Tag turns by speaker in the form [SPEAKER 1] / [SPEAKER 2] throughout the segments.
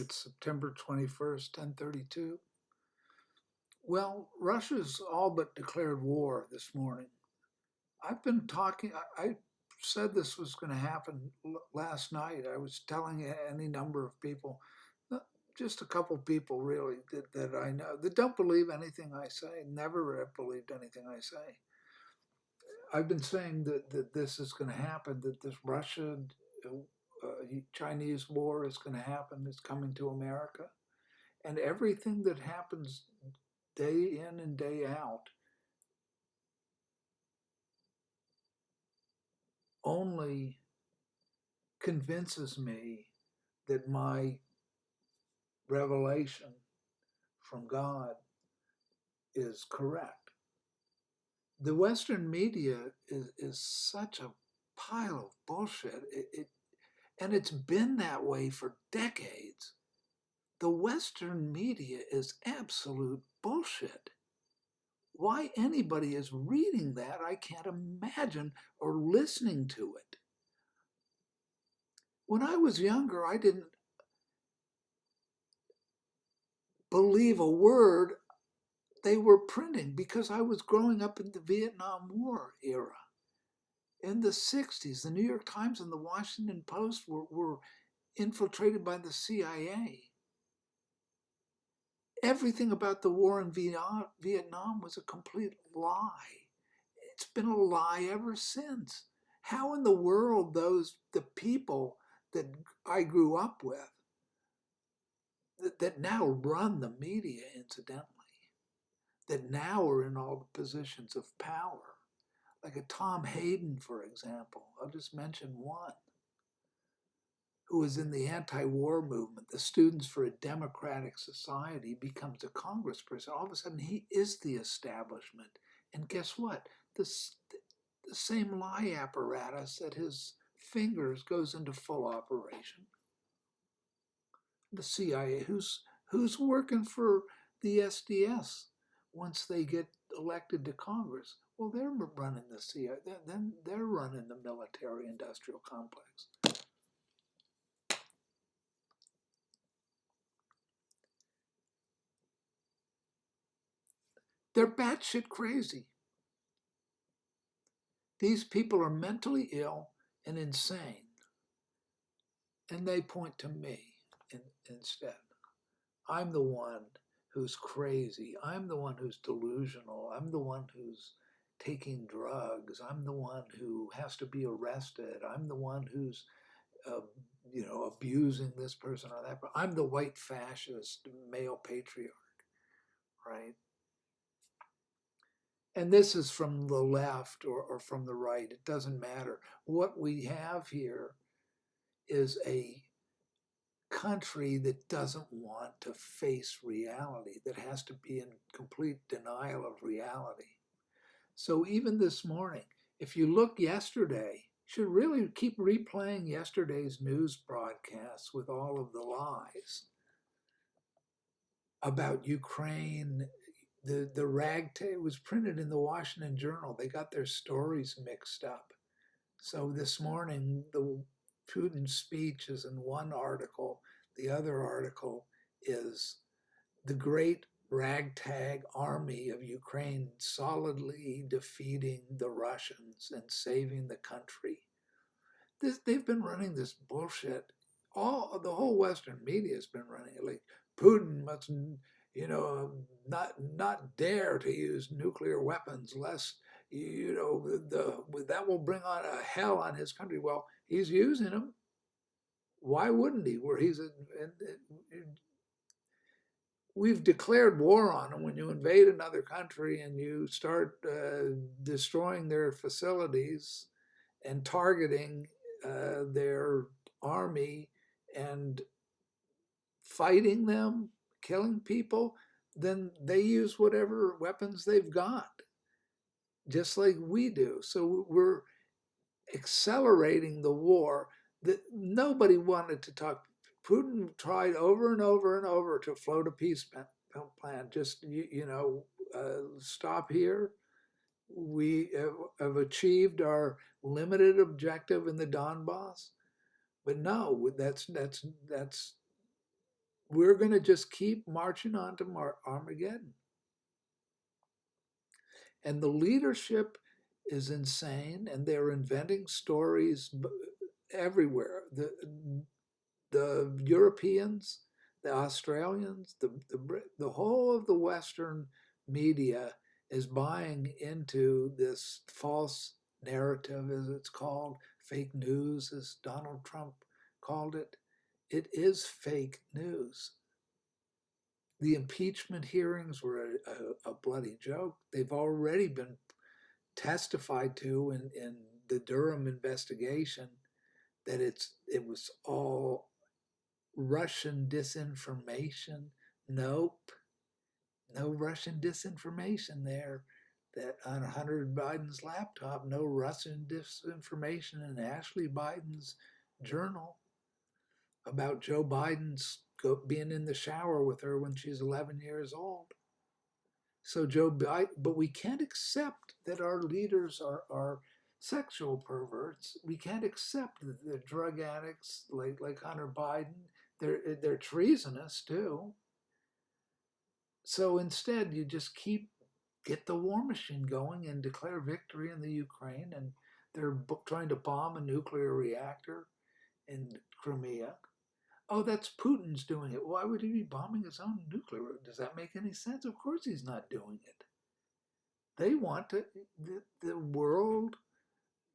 [SPEAKER 1] It's September 21st, 10:32. Well, Russia's all but declared war this morning. I've been talking, I said this was going to happen last night. I was telling any number of people, just a couple people really that I know that don't believe anything I say, never have believed anything I say. I've been saying that this is going to happen, that this Russian Chinese war is going to happen, it's coming to America. And everything that happens day in and day out only convinces me that my revelation from God is correct. The Western media is such a pile of bullshit. And it's been that way for decades. The Western media is absolute bullshit. Why anybody is reading that, I can't imagine, or listening to it. When I was younger, I didn't believe a word they were printing because I was growing up in the Vietnam War era. In the 60s, the New York Times and the Washington Post were infiltrated by the CIA. Everything about the war in Vietnam was a complete lie. It's been a lie ever since. How in the world the people that I grew up with, that now run the media, incidentally, that now are in all the positions of power, like a Tom Hayden, for example. I'll just mention one, who was in the anti-war movement, the Students for a Democratic Society, becomes a congressperson. All of a sudden, he is the establishment. And guess what? The same lie apparatus at his fingers goes into full operation. The CIA, who's working for the SDS once they get elected to Congress? Well, they're running the CIA. Then they're running the military-industrial complex. They're batshit crazy. These people are mentally ill and insane, and they point to me instead. I'm the one who's crazy. I'm the one who's delusional. I'm the one who's taking drugs. I'm the one who has to be arrested. I'm the one who's, uh, abusing this person or that. I'm the white fascist male patriarch, right? And this is from the left or from the right. It doesn't matter. What we have here is a country that doesn't want to face reality, that has to be in complete denial of reality. So even this morning, if you look yesterday, you should really keep replaying yesterday's news broadcasts with all of the lies about Ukraine. The ragtag was printed in the Washington Journal. They got their stories mixed up. So this morning, the Putin's speech is in one article. The other article is the great ragtag army of Ukraine solidly defeating the Russians and saving the country. They've been running this bullshit. The whole Western media has been running it. Like Putin must, not dare to use nuclear weapons, lest that will bring on a hell on his country. Well, he's using them. Why wouldn't he? We've declared war on them. When you invade another country and you start destroying their facilities and targeting their army and fighting them, killing people, then they use whatever weapons they've got, just like we do. So we're accelerating the war that nobody wanted to talk. Putin tried over and over and over to float a peace plan. Just stop here. We have achieved our limited objective in the Donbass, but no, that's we're going to just keep marching on to Armageddon. And the leadership is insane, and they're inventing stories everywhere. The Europeans, the Australians, the whole of the Western media is buying into this false narrative, as it's called, fake news, as Donald Trump called it. It is fake news. The impeachment hearings were a bloody joke. They've already been testified to in the Durham investigation that it was all Russian disinformation. Nope, no Russian disinformation there. That on Hunter Biden's laptop, no Russian disinformation in Ashley Biden's journal about Joe Biden's being in the shower with her when she's 11 years old. So Joe Biden, but we can't accept that our leaders are sexual perverts. We can't accept that they're drug addicts like Hunter Biden. They're treasonous too. So instead, you just get the war machine going and declare victory in the Ukraine, and they're trying to bomb a nuclear reactor in Crimea. Oh, that's Putin's doing it. Why would he be bombing his own nuclear? Does that make any sense? Of course he's not doing it. They want the world,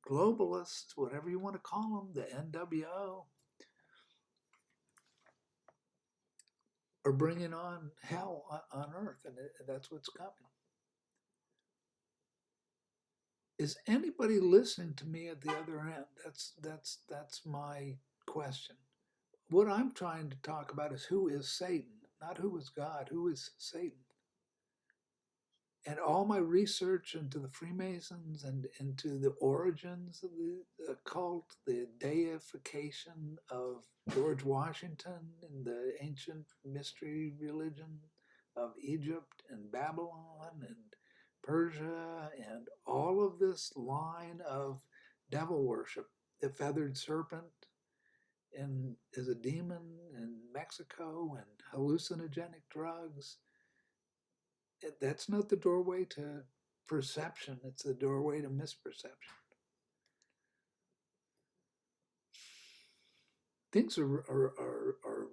[SPEAKER 1] globalists, whatever you want to call them, the NWO, are bringing on hell on earth, and that's what's coming. Is anybody listening to me at the other end? That's my question. What I'm trying to talk about is who is Satan, not who is God. Who is Satan? And all my research into the Freemasons and into the origins of the occult, the deification of George Washington and the ancient mystery religion of Egypt and Babylon and Persia and all of this line of devil worship, the feathered serpent is a demon in Mexico, and hallucinogenic drugs. That's not the doorway to perception, it's the doorway to misperception. Things are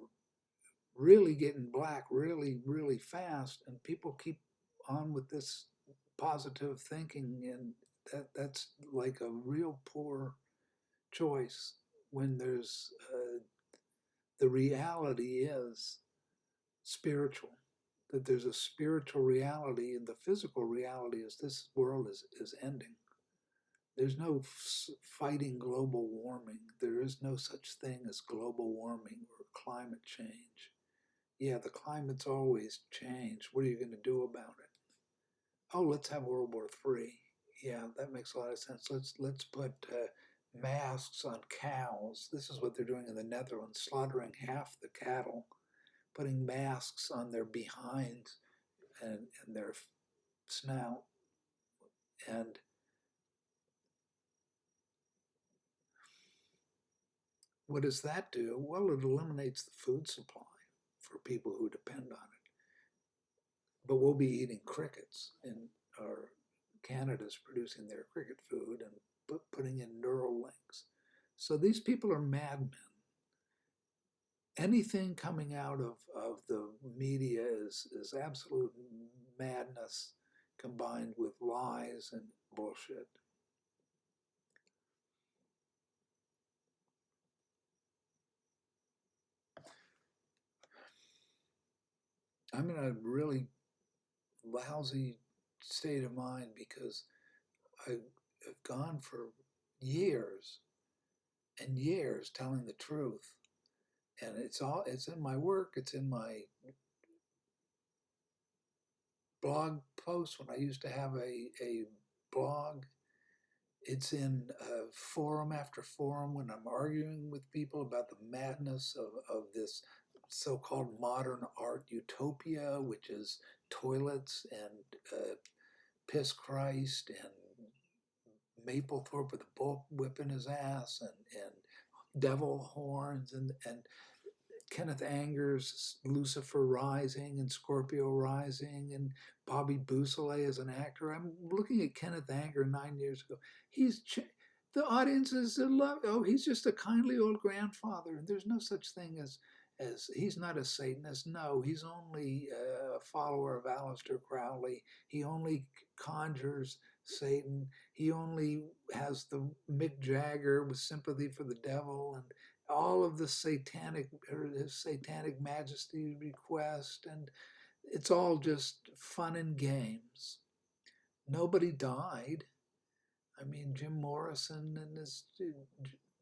[SPEAKER 1] really getting black really, really fast, and people keep on with this positive thinking, and that's like a real poor choice when there's the reality is spiritual, that there's a spiritual reality, and the physical reality is this world is ending. There's no fighting global warming. There is no such thing as global warming or climate change. Yeah, the climate's always changed. What are you going to do about it? Oh, let's have World War III. Yeah, that makes a lot of sense. Let's put masks on cows. This is what they're doing in the Netherlands, slaughtering half the cattle, putting masks on their behinds and their snout. And what does that do? Well, it eliminates the food supply for people who depend on it. But we'll be eating crickets, and Canada's producing their cricket food and putting in neural links. So these people are madmen. Anything coming out of the media is absolute madness combined with lies and bullshit. I'm in a really lousy state of mind because I have gone for years and years telling the truth, and it's in my work, it's in my blog posts when I used to have a blog. It's in forum after forum when I'm arguing with people about the madness of this so-called modern art utopia, which is toilets and piss Christ and Mapplethorpe with a bull whipping his ass and devil horns and Kenneth Anger's Lucifer Rising and Scorpio Rising, and Bobby Beausoleil as an actor. I'm looking at Kenneth Anger 9 years ago. The audiences love. Oh, he's just a kindly old grandfather, and there's no such thing as he's not a Satanist. No, he's only a follower of Aleister Crowley. He only conjures Satan. He only has the Mick Jagger with sympathy for the devil and all of the his satanic majesty request, and it's all just fun and games. Nobody died. I mean, Jim Morrison and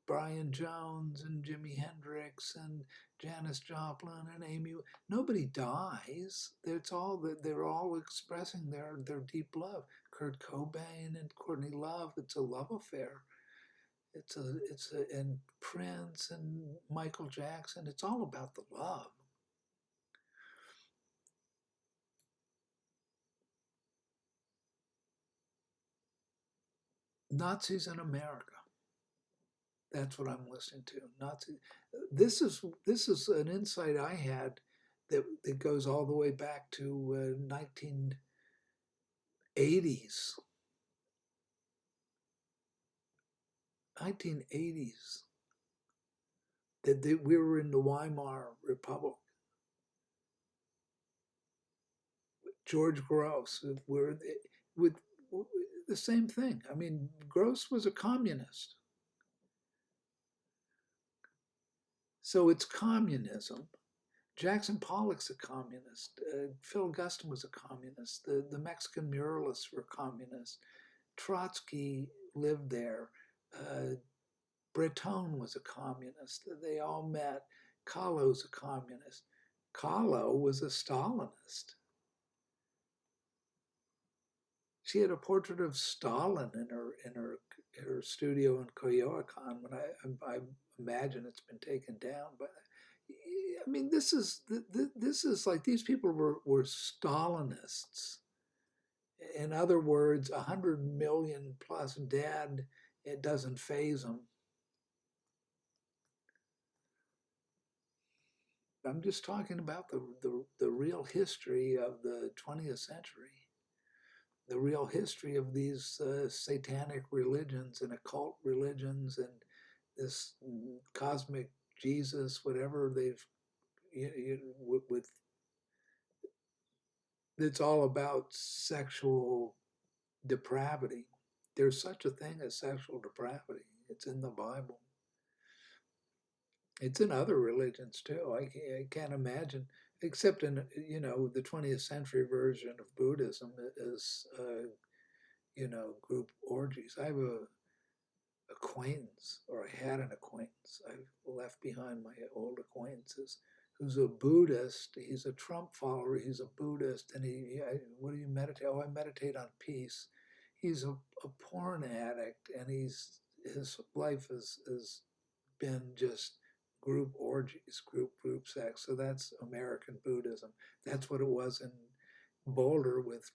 [SPEAKER 1] Brian Jones and Jimi Hendrix and Janis Joplin and Amy. Nobody dies. They're all expressing their deep love. Kurt Cobain and Courtney Love. It's a love affair. And Prince and Michael Jackson. It's all about the love. Nazis in America. That's what I'm listening to. Nazis. This is an insight I had that goes all the way back to 1980s. 1980s. That we were in the Weimar Republic. George Gross. We're with the same thing. I mean, Gross was a communist. So it's communism. Jackson Pollock's a communist. Phil Augustine was a communist. The Mexican muralists were communists. Trotsky lived there. Breton was a communist. They all met. Kahlo's a communist. Kahlo was a Stalinist. She had a portrait of Stalin in her studio in Coyoacán. When I imagine it's been taken down, but I mean, this is like these people were Stalinists. In other words, 100 million plus dead. It doesn't faze them. I'm just talking about the real history of the 20th century, the real history of these satanic religions and occult religions and this cosmic Jesus, whatever they've, with it's all about sexual depravity. There's such a thing as sexual depravity. It's in the Bible. It's in other religions too. I can't imagine, except in the 20th century version of Buddhism is group orgies. I have a acquaintance, or I had an acquaintance. I've left behind my old acquaintances who's a Buddhist. He's a Trump follower. He's a Buddhist, and what do you meditate? Oh, I meditate on peace. He's a porn addict, and his life has been just group orgies, group sex. So that's American Buddhism. That's what it was in Boulder with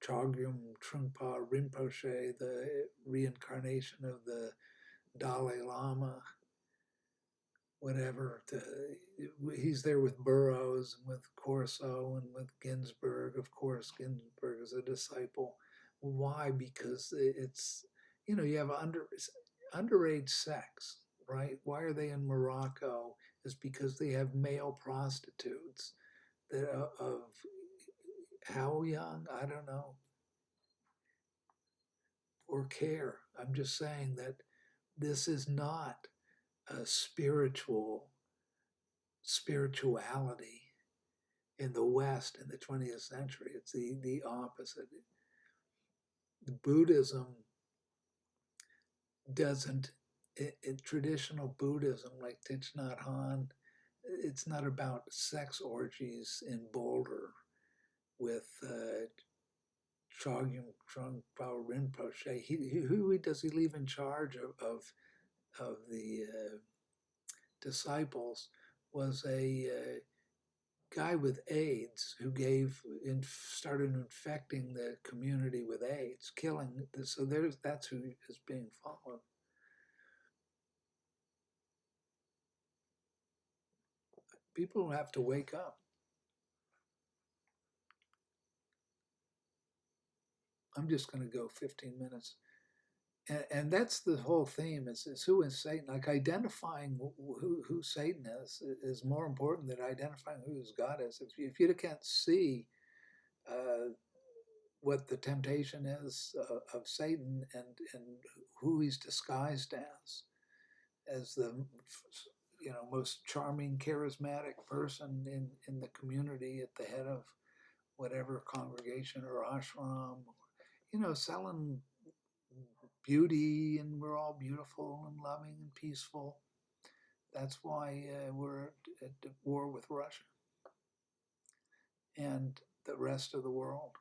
[SPEAKER 1] Chogyam Trungpa Rinpoche, the reincarnation of the Dalai Lama, whatever. He's there with Burroughs and with Corso and with Ginsberg. Of course, Ginsberg is a disciple. Why? Because it's, you have underage sex, right? Why are they in Morocco? Is because they have male prostitutes that of how young? I don't know. Or care. I'm just saying that this is not a spirituality in the West in the 20th century. It's the opposite. Buddhism doesn't, in traditional Buddhism, like Thich Nhat Hanh, it's not about sex orgies in Boulder with Chogyam Trungpa Rinpoche. Who does he leave in charge of the disciples? Was a guy with AIDS who started infecting the community with AIDS, killing. So that's who is being followed. People have to wake up. I'm just going to go 15 minutes. And that's the whole theme is who is Satan? Like identifying who Satan is more important than identifying who his God is. If you can't see uh, what the temptation is of Satan and who he's disguised as the most charming, charismatic person in the community at the head of whatever congregation or ashram, selling beauty and we're all beautiful and loving and peaceful. That's why we're at war with Russia and the rest of the world.